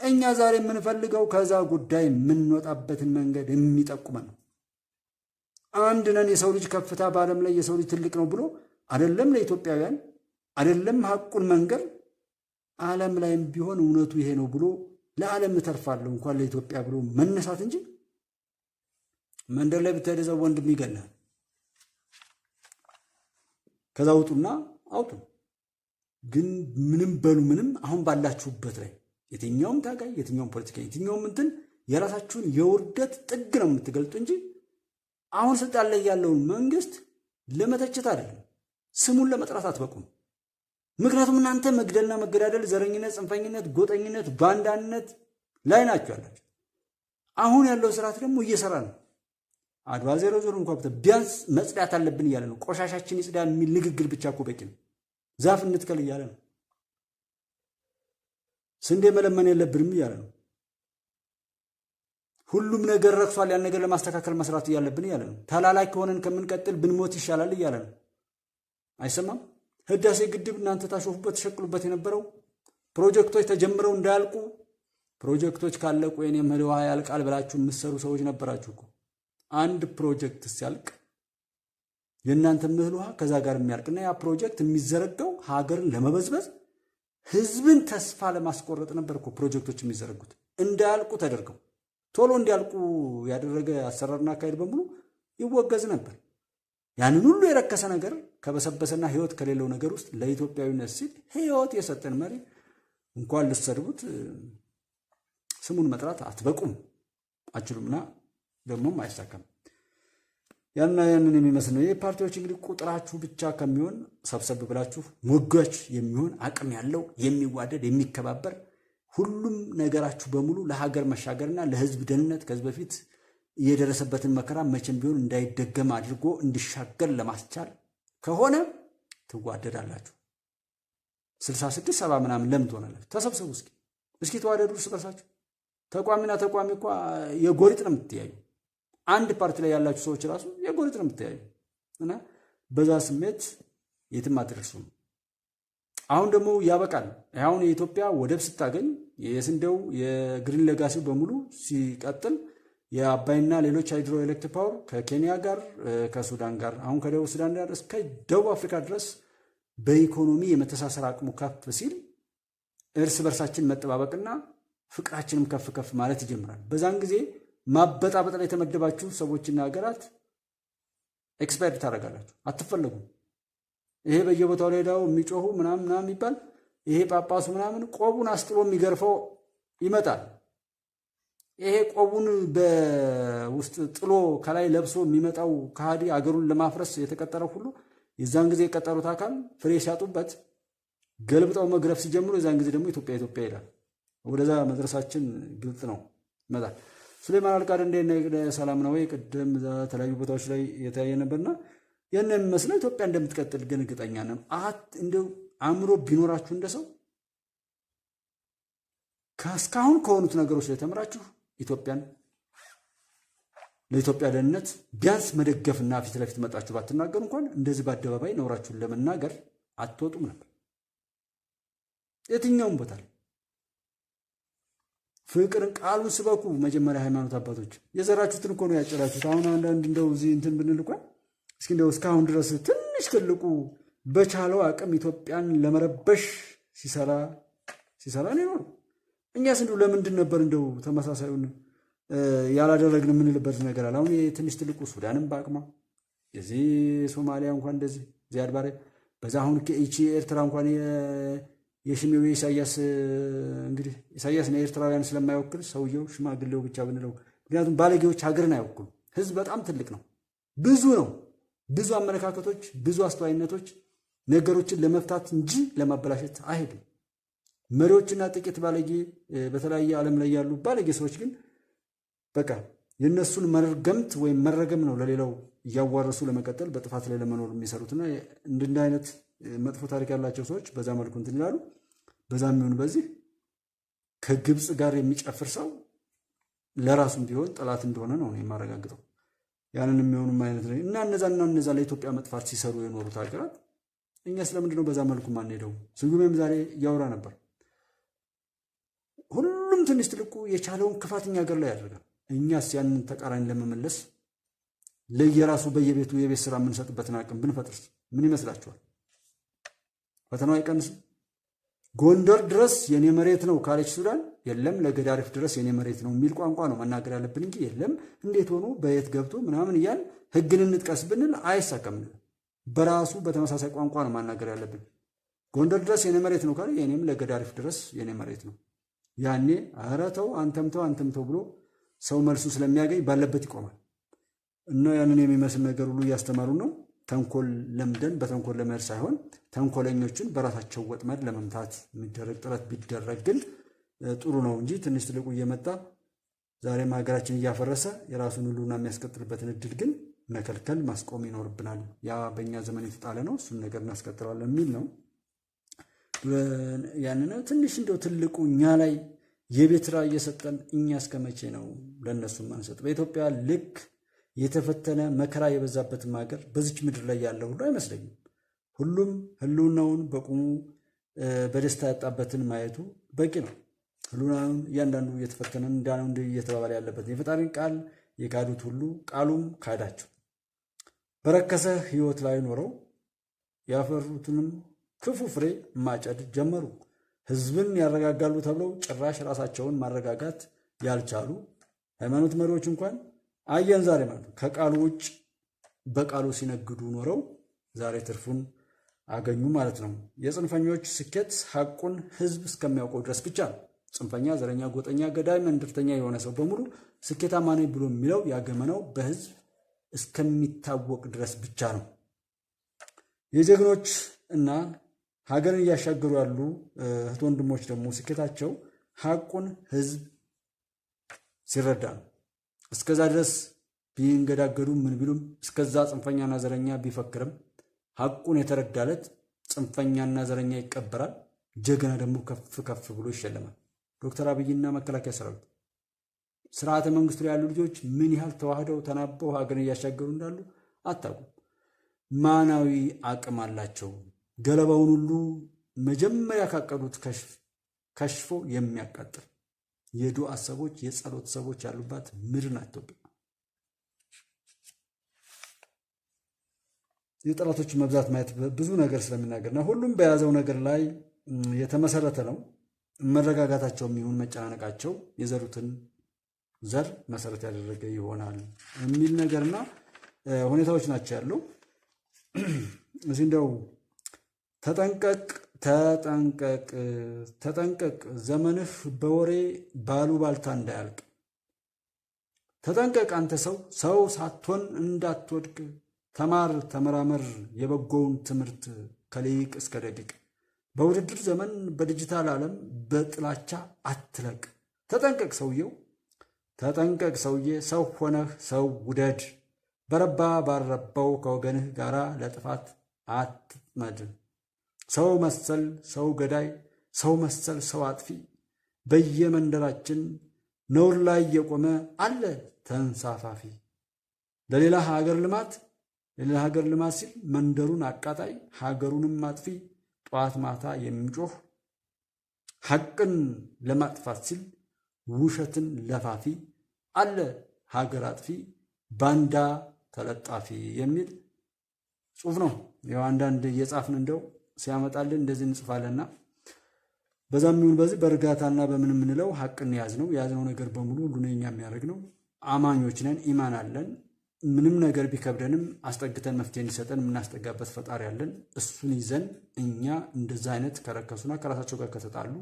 እኛ ዛሬ የምንፈልገው ከዛ ጉዳይ የምንወጣበትን መንገድ የሚጠቁመን ነው። አንድ ነን። የሰው ልጅ ከፍታ በዓለም ላይ የሰው ልጅ ትልቅ ነው ብሎ አይደለም ለኢትዮጵያውያን አይደለም ሐቁን መንገር ዓለም ላይም ቢሆን እውነቱ ይሄ ነው ብሎ ለዓለም እተርፋለሁ እንኳን ለኢትዮጵያ ብሎ መነሳት እንጂ መንደር ላይ ብትሄደው ወንድም ይገላል። ከዛ ውጡና አውጡ። ግን ምንም በሉ ምንም አሁን ባላችሁበት ላይ የትኛውም ታጋይ የትኛውም ፖለቲካ የትኛውም እንትን የራሳችሁን የውርደት ጥግ ነው የምትገልጡ እንጂ አሁን ስልጣን ላይ ያለውን መንግስት ለመተቸት አይደለም፣ ስሙን ለመጥራት አትበቁም። ምክንያቱም እናንተ መግደልና መገዳደል፣ ዘረኝነት፣ ጽንፈኝነት፣ ጎጠኝነት፣ ባንዳነት ላይ ናችሁ ያላችሁ። አሁን ያለው ስርዓት ደግሞ እየሰራ ነው። አድዋ 00 እንኳን ቢያንስ መጽዳት አለብን እያለ ነው። ቆሻሻችን ይጽዳ የሚል ንግግር ብቻ እኮ በቂ ነው። ዛፍ እንትከል እያለ ነው። ስንዴ መለመን የለብንም እያለ ነው። ሁሉም ነገር ረክሷል፣ ያን ነገር ለማስተካከል መስራት ያለብን እያለ ነው። ተላላኪ ሆነን ከምንቀጥል ብንሞት ይሻላል እያለ ነው። አይሰማም? ህዳሴ ግድብ እናንተ ታሾፉበት ተሸቅሉበት የነበረው ፕሮጀክቶች ተጀምረው እንዳያልቁ ፕሮጀክቶች ካለቁ የኔም ህልዋ ያልቃል ብላችሁ የምትሰሩ ሰዎች ነበራችሁ እኮ። አንድ ፕሮጀክት ሲያልቅ የእናንተ ህልዋ ከዛ ጋር የሚያልቅና ያ ፕሮጀክት የሚዘረጋው ሀገርን ለመበዝበዝ ህዝብን ተስፋ ለማስቆረጥ ነበር እኮ ፕሮጀክቶች የሚዘረጉት። እንዳያልቁ ተደርገው ቶሎ እንዲያልቁ ያደረገ አሰራርና አካሄድ በሙሉ ይወገዝ ነበር። ያንን ሁሉ የረከሰ ነገር ከበሰበሰና ህይወት ከሌለው ነገር ውስጥ ለኢትዮጵያዊነት ሲል ህይወት የሰጠን መሪ እንኳን ልትሰድቡት ስሙን መጥራት አትበቁም፣ አችሉምና ደግሞም አይሳካም። ያንን የሚመስል ነው። የፓርቲዎች እንግዲህ ቁጥራችሁ ብቻ ከሚሆን ሰብሰብ ብላችሁ ሞጋች የሚሆን አቅም ያለው የሚዋደድ የሚከባበር ሁሉም ነገራችሁ በሙሉ ለሀገር መሻገርና ለህዝብ ደህንነት ከዚህ በፊት የደረሰበትን መከራ መቼም ቢሆን እንዳይደገም አድርጎ እንዲሻገር ለማስቻል ከሆነ ትዋደዳላችሁ። 66 70 ምናምን ለምን ትሆናላችሁ? ተሰብሰቡ እስኪ ተዋደዱ እርስ በርሳችሁ። ተቋሚና ተቋሚ እኮ የጎሪጥ ነው የምትያዩ። አንድ ፓርቲ ላይ ያላችሁ ሰዎች ራሱ የጎሪጥ ነው የምትያዩ እና በዛ ስሜት የትም አትደርሱም። አሁን ደግሞ ያበቃል። አሁን የኢትዮጵያ ወደብ ስታገኝ የስንዴው የግሪን ሌጋሲው በሙሉ ሲቀጥል የአባይና ሌሎች ሃይድሮ ኤሌክትሪክ ፓወር ከኬንያ ጋር ከሱዳን ጋር አሁን ከደቡብ ሱዳን ጋር እስከ ደቡብ አፍሪካ ድረስ በኢኮኖሚ የመተሳሰር አቅሙ ከፍ ሲል እርስ በርሳችን መጠባበቅና ፍቅራችንም ከፍ ከፍ ማለት ይጀምራል። በዛን ጊዜ ማበጣበጥ ላይ የተመደባችሁ ሰዎችና ሀገራት ኤክስፓየርድ ታደርጋላችሁ፣ አትፈለጉም። ይሄ በየቦታው ላይ ሄዳው የሚጮሁ ምናምን የሚባል ይሄ ጳጳሱ ምናምን ቆቡን አስጥሎ የሚገርፈው ይመጣል። ይሄ ቆቡን በውስጥ ጥሎ ከላይ ለብሶ የሚመጣው ከሃዲ አገሩን ለማፍረስ የተቀጠረው ሁሉ የዛን ጊዜ የቀጠሩት አካል ፍሬ ሲያጡበት ገልብጠው መግረፍ ሲጀምሩ የዛን ጊዜ ደግሞ ኢትዮጵያ ይላል። ወደዛ መድረሳችን ግልጽ ነው። ይመጣል። ሱሌማን አልቃድ እንደ ሰላም ነው ወይ? ቅድም በተለያዩ ቦታዎች ላይ የተያየ ነበርና ያን የሚመስለው ኢትዮጵያ እንደምትቀጥል ግን እርግጠኛ ነን። እንደው አእምሮ ቢኖራችሁ እንደሰው እስካሁን ከሆኑት ነገሮች ላይ ተምራችሁ ኢትዮጵያን ለኢትዮጵያ ደህንነት ቢያንስ መደገፍና ፊት ለፊት መጣችሁ ባትናገሩ እንኳን እንደዚህ በአደባባይ ነውራችሁን ለመናገር አትወጡም ነበር። የትኛውም ቦታ ላይ ፍቅርን ቃሉን ስበኩ። መጀመሪያ ሃይማኖት አባቶች የዘራችሁትን እኮ ነው ያጨራችሁት። አሁን አንዳንድ እንደው እዚህ እንትን ብንል እንኳን እስኪ እንደው እስካሁን ድረስ ትንሽ ትልቁ በቻለው አቅም ኢትዮጵያን ለመረበሽ ሲሰራ ነው የኖረው። እኛስ እንደው ለምንድን ነበር እንደው ተመሳሳዩን ያላደረግን የምንልበት ነገር አለ። አሁን ትንሽ ትልቁ ሱዳንም በአቅማ የዚህ ሶማሊያ እንኳን እንደዚህ ዚያድ ባሬ በዛ አሁን ከኢቺ ኤርትራ እንኳን የሽሜው ኢሳያስ እንግዲህ ኢሳያስ ነው ኤርትራውያን ስለማይወክል ሰውየው ሽማግሌው ብቻ ብንለው፣ ምክንያቱም ባለጌዎች ሀገርን አይወክሉም። ህዝብ በጣም ትልቅ ነው፣ ብዙ ነው፣ ብዙ አመለካከቶች፣ ብዙ አስተዋይነቶች ነገሮችን ለመፍታት እንጂ ለማበላሸት አይሄድም። መሪዎችና ጥቂት ባለጌ በተለያየ ዓለም ላይ ያሉ ባለጌ ሰዎች ግን በቃ የነሱን መርገምት ወይም መረገም ነው ለሌላው እያዋረሱ ለመቀጠል በጥፋት ላይ ለመኖር የሚሰሩትና እንደ አይነት መጥፎ ታሪክ ያላቸው ሰዎች በዛ መልኩ እንትን ይላሉ። በዛ የሚሆን በዚህ ከግብፅ ጋር የሚጨፍር ሰው ለራሱም ቢሆን ጠላት እንደሆነ ነው የማረጋግጠው። ያንን የሚሆኑም አይነት ነው እና እነዛ ለኢትዮጵያ መጥፋት ሲሰሩ የኖሩት ሀገራት እኛ ስለምንድን ነው በዛ መልኩ ማንሄደው? ስዩሜም ዛሬ እያወራ ነበር። ሁሉም ትንሽ ትልቁ የቻለውን ክፋተኛ ሀገር ላይ ያደርጋል። እኛስ ያንን ተቃራኒ ለመመለስ ለየራሱ በየቤቱ የቤት ስራ የምንሰጥበትን አቅም ብንፈጥርስ ምን ይመስላችኋል? ፈተናው አይቀንስም? ጎንደር ድረስ የኔ መሬት ነው ካለች ሱዳን የለም ለገዳሪፍ ድረስ የኔ መሬት ነው የሚል ቋንቋ ነው መናገር ያለብን እንጂ የለም እንዴት ሆኖ በየት ገብቶ ምናምን እያል ህግን እንጥቀስ ብንል አይሳካም። በራሱ በተመሳሳይ ቋንቋ ነው ማናገር ያለብን። ጎንደር ድረስ የኔ መሬት ነው ካለ የኔም ለገዳሪፍ ድረስ የኔ መሬት ነው። ያኔ ኧረ ተው አንተም ተው ብሎ ሰው መልሱ ስለሚያገኝ ባለበት ይቆማል። እና ያንን የሚመስል ነገር ሁሉ እያስተማሩ ነው። ተንኮል ለምደን በተንኮል ለመሄድ ሳይሆን ተንኮለኞችን በራሳቸው ወጥመድ ለመምታት የሚደረግ ጥረት ቢደረግ ግን ጥሩ ነው እንጂ ትንሽ ትልቁ እየመጣ ዛሬም ሀገራችን እያፈረሰ የራሱን ሁሉና የሚያስቀጥልበትን እድል ግን መከልከል ማስቆም ይኖርብናል። ያ በእኛ ዘመን የተጣለ ነው፣ እሱን ነገር እናስቀጥለዋለን የሚል ነው። ያንን ትንሽ እንደው ትልቁ እኛ ላይ የቤት ስራ እየሰጠን እኛ እስከመቼ ነው ለነሱ ማንሰጥ? በኢትዮጵያ ልክ የተፈተነ መከራ የበዛበትም ሀገር በዚች ምድር ላይ ያለ ሁሉ አይመስለኝም። ሁሉም ህልውናውን በቁሙ በደስታ ያጣበትን ማየቱ በቂ ነው። ህልውናውን እያንዳንዱ እየተፈተነ እንዳነው እንደ እየተባባለ ያለበት የፈጣሪን ቃል የካዱት ሁሉ ቃሉም ካዳቸው። በረከሰ ህይወት ላይ ኖረው ያፈሩትንም ክፉ ፍሬ ማጨድ ጀመሩ። ህዝብን ያረጋጋሉ ተብለው ጭራሽ ራሳቸውን ማረጋጋት ያልቻሉ ሃይማኖት መሪዎች እንኳን አየን ዛሬ ማለት ከቃሉ ውጭ በቃሉ ሲነግዱ ኖረው ዛሬ ትርፉን አገኙ ማለት ነው። የጽንፈኞች ስኬት ሐቁን ህዝብ እስከሚያውቀው ድረስ ብቻ ነው። ጽንፈኛ፣ ዘረኛ፣ ጎጠኛ፣ ገዳይ፣ መንደርተኛ የሆነ ሰው በሙሉ ስኬታማ ነኝ ብሎ የሚለው ያገመነው በህዝብ እስከሚታወቅ ድረስ ብቻ ነው። የጀግኖች እና ሀገርን እያሻገሩ ያሉ እህት ወንድሞች ደግሞ ስኬታቸው ሐቁን ህዝብ ሲረዳ ነው። እስከዛ ድረስ ቢንገዳገዱ ምን ቢሉም እስከዛ ጽንፈኛና ዘረኛ ቢፈክርም ሐቁን የተረዳለት ጽንፈኛና ዘረኛ ይቀበራል፣ ጀግና ደግሞ ከፍ ከፍ ብሎ ይሸለማል። ዶክተር አብይና መከላከያ ሰራዊት ስርዓተ መንግስቱ ላይ ያሉ ልጆች ምን ያህል ተዋህደው ተናበው ሀገርን እያሻገሩ እንዳሉ አታውቁም። ማናዊ አቅም አላቸው። ገለባውን ሁሉ መጀመሪያ ካቀዱት ከሽፎ የሚያቃጥል የዱዓ ሰዎች የጸሎት ሰዎች ያሉባት ምድር ናት ኢትዮጵያ። የጠላቶች መብዛት ማየት ብዙ ነገር ስለሚናገርና ሁሉም በያዘው ነገር ላይ የተመሰረተ ነው። መረጋጋታቸው የሚሆን መጨናነቃቸው የዘሩትን ዘር መሰረት ያደረገ ይሆናል የሚል ነገርና ሁኔታዎች ናቸው ያለው። እዚህ እንደው ተጠንቀቅ ዘመንህ በወሬ ባሉባልታ እንዳያልቅ። ተጠንቀቅ አንተ ሰው ሳትሆን እንዳትወድቅ። ተማር፣ ተመራመር የበጎውን ትምህርት ከሊቅ እስከ ደቂቅ። በውድድር ዘመን በዲጂታል ዓለም በጥላቻ አትለቅ። ተጠንቀቅ ሰውዬ፣ ሰው ሆነህ ሰው ውደድ። በረባ ባልረባው ከወገንህ ጋር ለጥፋት አትጥመድ። ሰው መሰል ሰው ገዳይ፣ ሰው መሰል ሰው አጥፊ በየመንደራችን ነውር ላይ የቆመ አለ ተንሳፋፊ። ለሌላ ሀገር ልማት ሲል መንደሩን አቃጣይ፣ ሀገሩንም አጥፊ ጠዋት ማታ የሚጮህ ሐቅን ለማጥፋት ሲል ውሸትን ለፋፊ አለ ሀገር አጥፊ ባንዳ ተለጣፊ የሚል ጽሑፍ ነው። ያው አንዳንድ እየጻፍን እንደው ሲያመጣልን እንደዚህ እንጽፋለንና በዛም ይሁን በዚህ በእርጋታና በምን የምንለው ሐቅን የያዝነው ነገር በሙሉ ሁሉ የኛ የሚያደርግ ነው። አማኞች ነን፣ ኢማን አለን። ምንም ነገር ቢከብደንም አስጠግተን መፍትሄ እንዲሰጠን የምናስጠጋበት ፈጣሪ ያለን እሱን ይዘን እኛ እንደዛ አይነት ከረከሱና ከራሳቸው ጋር ከተጣሉ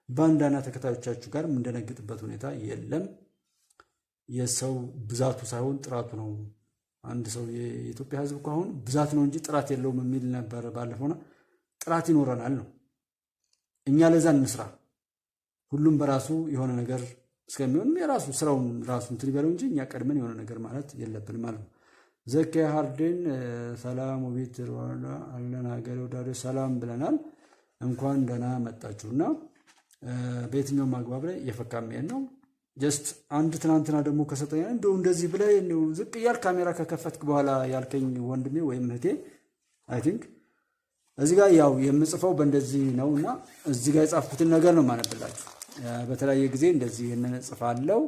ባንዳና ተከታዮቻችሁ ጋር የምንደነግጥበት ሁኔታ የለም። የሰው ብዛቱ ሳይሆን ጥራቱ ነው። አንድ ሰው የኢትዮጵያ ሕዝብ እኮ አሁን ብዛት ነው እንጂ ጥራት የለውም የሚል ነበር ባለፈውና ጥራት ይኖረናል ነው። እኛ ለዛ እንስራ። ሁሉም በራሱ የሆነ ነገር እስከሚሆን የራሱ ስራውን ራሱ እንትን ይበለው እንጂ እኛ ቀድመን የሆነ ነገር ማለት የለብንም ማለት ነው። ዘኪያ ሃርዴን ሰላም ወቤት ሩዋላ አለን ሀገር ወዳደ ሰላም ብለናል። እንኳን ደህና መጣችሁና በየትኛውም አግባብ ላይ የፈካም ነው። ጀስት አንድ ትናንትና ደግሞ ከሰጠኛ እንደዚህ ብለህ ዝቅ እያል ካሜራ ከከፈትክ በኋላ ያልከኝ ወንድሜ ወይም እህቴ አይ ቲንክ እዚህ ጋር ያው የምጽፈው በእንደዚህ ነውና እዚህ ጋር የጻፍኩትን ነገር ነው ማነብላችሁ። በተለያየ ጊዜ እንደዚህ እንጽፋለሁ።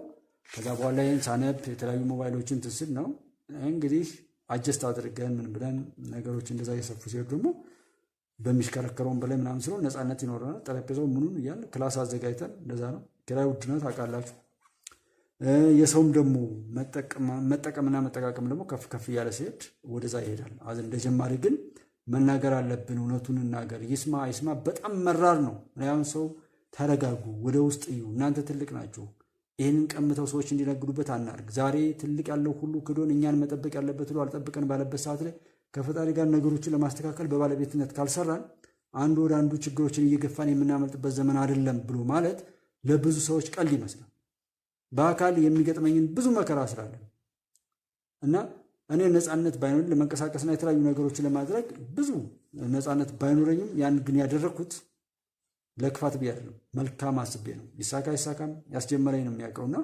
ከዛ በኋላ ይሄን ሳነብ የተለያዩ ሞባይሎችን ትስል ነው እንግዲህ አጀስት አድርገን ምን ብለን ነገሮች እንደዛ እየሰፉ ሲሄዱ ደግሞ በሚሽከረከረውን በላይ ምናምን ስለሆነ ነፃነት ይኖረናል። ጠረጴዛው ምኑን እያለ ክላስ አዘጋጅተን እንደዛ ነው። ኪራይ ውድ ነው ታውቃላችሁ። የሰውም ደግሞ መጠቀምና መጠቃቀም ደግሞ ከፍ ከፍ እያለ ሲሄድ ወደዛ ይሄዳል። እንደ ጀማሪ ግን መናገር አለብን። እውነቱን እናገር። ይስማ ይስማ በጣም መራር ነው። ያውን ሰው ተረጋጉ፣ ወደ ውስጥ እዩ። እናንተ ትልቅ ናችሁ። ይህንን ቀምተው ሰዎች እንዲነግዱበት አናርግ። ዛሬ ትልቅ ያለው ሁሉ ክዶን እኛን መጠበቅ ያለበት ብሎ አልጠብቀን ባለበት ሰዓት ላይ ከፈጣሪ ጋር ነገሮችን ለማስተካከል በባለቤትነት ካልሰራን አንዱ ወደ አንዱ ችግሮችን እየገፋን የምናመልጥበት ዘመን አይደለም ብሎ ማለት ለብዙ ሰዎች ቀልድ ይመስላል። በአካል የሚገጥመኝን ብዙ መከራ ስላለን እና እኔ ነፃነት ባይኖረኝ ለመንቀሳቀስና የተለያዩ ነገሮችን ለማድረግ ብዙ ነፃነት ባይኖረኝም ያን ግን ያደረግኩት ለክፋት ብዬ አይደለም፣ መልካም አስቤ ነው። ይሳካ ይሳካም ያስጀመረኝ ነው የሚያውቀውና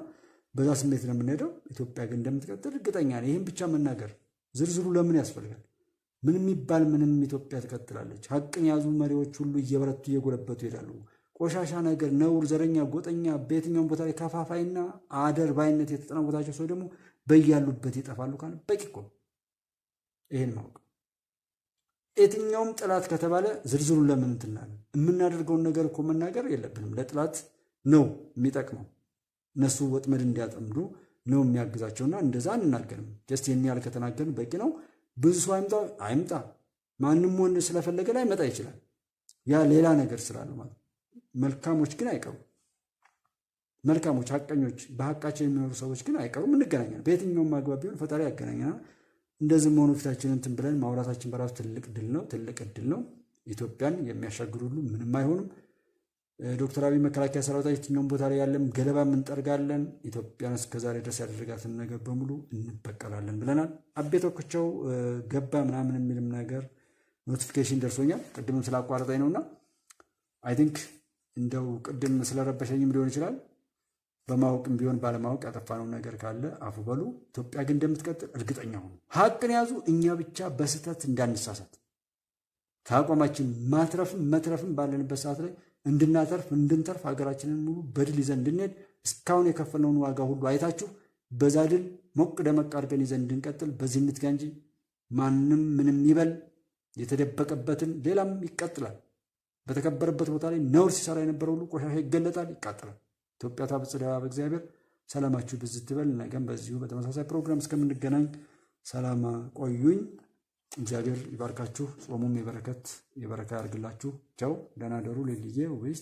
በዛ ስሜት ነው የምንሄደው። ኢትዮጵያ ግን እንደምትቀጥል እርግጠኛ ነኝ። ይህም ብቻ መናገር ዝርዝሩ ለምን ያስፈልጋል? ምንም የሚባል ምንም ኢትዮጵያ ትቀጥላለች። ሀቅን የያዙ መሪዎች ሁሉ እየበረቱ እየጎለበቱ ይሄዳሉ። ቆሻሻ ነገር፣ ነውር፣ ዘረኛ፣ ጎጠኛ በየትኛውም ቦታ ላይ ከፋፋይና አደር ባይነት የተጠናወታቸው ሰው ደግሞ በያሉበት ይጠፋሉ ካለ በቂ እኮ ይሄን ማወቅ። የትኛውም ጠላት ከተባለ ዝርዝሩን ለምን እንትናለን? የምናደርገውን ነገር እኮ መናገር የለብንም። ለጠላት ነው የሚጠቅመው። እነሱ ወጥመድ እንዲያጠምዱ ነው የሚያግዛቸውና እንደዛ አንናገርም። ጀስት ይህን ያህል ከተናገርን በቂ ነው። ብዙ ሰው አይምጣ ማንም ወንድ ስለፈለገ ላይ መጣ ይችላል። ያ ሌላ ነገር ስላለ ማለት። መልካሞች ግን አይቀሩም። መልካሞች ሐቀኞች በሐቃቸው የሚኖሩ ሰዎች ግን አይቀሩም። እንገናኛለን። በየትኛውም አግባብ ቢሆን ፈጣሪ ያገናኘናል። እንደዚህ መሆኑ ፊታችንን እንትን ብለን ማውራታችን በራሱ ትልቅ ድል ነው፣ ትልቅ እድል ነው። ኢትዮጵያን የሚያሻግሩ ሁሉ ምንም አይሆንም። ዶክተር አብይ መከላከያ ሰራዊታችን የትኛውም ቦታ ላይ ያለም ገለባ እንጠርጋለን። ኢትዮጵያን እስከዛሬ ድረስ ያደረጋትን ነገር በሙሉ እንበቀላለን ብለናል። አቤቶክቸው ገባ ምናምን የሚልም ነገር ኖቲፊኬሽን ደርሶኛል። ቅድምም ስላቋረጠኝ ነውና አይ ቲንክ እንደው ቅድም ስለረበሸኝም ሊሆን ይችላል። በማወቅም ቢሆን ባለማወቅ ያጠፋነው ነገር ካለ አፉ በሉ። ኢትዮጵያ ግን እንደምትቀጥል እርግጠኛ ሆኑ። ሀቅን ያዙ። እኛ ብቻ በስህተት እንዳንሳሳት ከአቋማችን ማትረፍም መትረፍም ባለንበት ሰዓት ላይ እንድንተርፍ ሀገራችንን ሙሉ በድል ይዘን እንድንሄድ እስካሁን የከፈልነውን ዋጋ ሁሉ አይታችሁ በዛ ድል ሞቅ ደመቅ አድርገን ይዘን እንድንቀጥል በዚህ እንትጋ እንጂ ማንም ምንም ይበል የተደበቀበትን ሌላም ይቀጥላል። በተከበረበት ቦታ ላይ ነውር ሲሰራ የነበረ ሁሉ ቆሻሻ ይገለጣል፣ ይቃጠላል። ኢትዮጵያ ታብጽሕ በእግዚአብሔር። ሰላማችሁ ብዝት ይበል። ነገም በዚሁ በተመሳሳይ ፕሮግራም እስከምንገናኝ ሰላም ቆዩኝ። እግዚአብሔር ይባርካችሁ። ጾሙም የበረካ ያርግላችሁ። ቻው፣ ደህና ደሩ። ሌሊዬ ውብስ